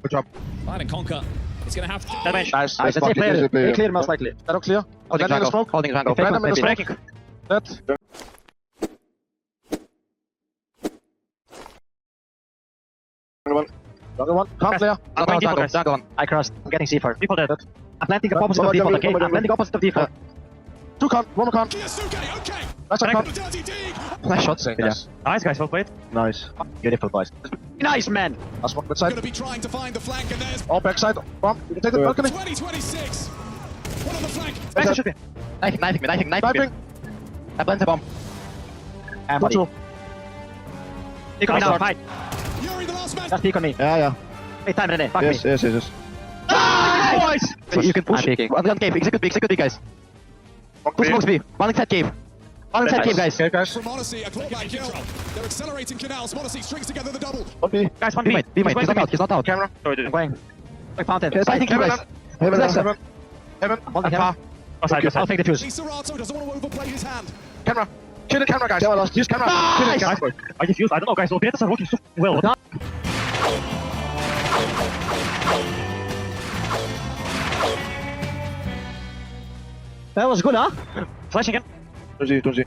Good job. Fine and conquer. It's going to have to. Nice. Nice, let's say clear. Clear most likely. Shadow clear. Holding Landing in the jungle. smoke. Holding jungle. Random in the smoke. Breaking. Dead. Jungle one. Can't clear. I'm going jungle. Jungle one. I crossed. I'm getting C4. People dead. I'm planting opposite of default, okay? I'm planting opposite of default. Two can't. One more can't. Kiyasuke, okay. That's a can't. The dirty dig. Flash shots. Yes. Nice guys, well played. Nice. Beautiful, boys. Nice, man! That's one good Going side. to be trying to find the flank, and there's All backside. Bomb. You can take the balcony. 2026. One on the flank. Nice, should be. Knifing me. Sniping. I planted a bomb. And Two, body. two. Peek on me, Nice. fight. Yuri, the last man. Just peek on me. Yeah. Wait, time, René. Fuck me. Yes. Nice! You can push. I'm peeking. One cave. Execute B, guys. Two smokes B. One inside cave. One inside cave, guys. Okay, guys. From Odyssey, a clawback kill. They're accelerating canals. Odyssey strings together the double. One B. Guys, one B. He's not out. He's not out. Camera. I'm going. Like fountain. I think you guys. Heaven. Hold the And camera. far. I'll take the fuse. Serato doesn't want to overplay his hand. Camera. Kill the camera, guys. Use camera. Kill it, guys. Are you fused? I don't know, guys. The betas are working so well. That was good, huh? Flash again. Don't see.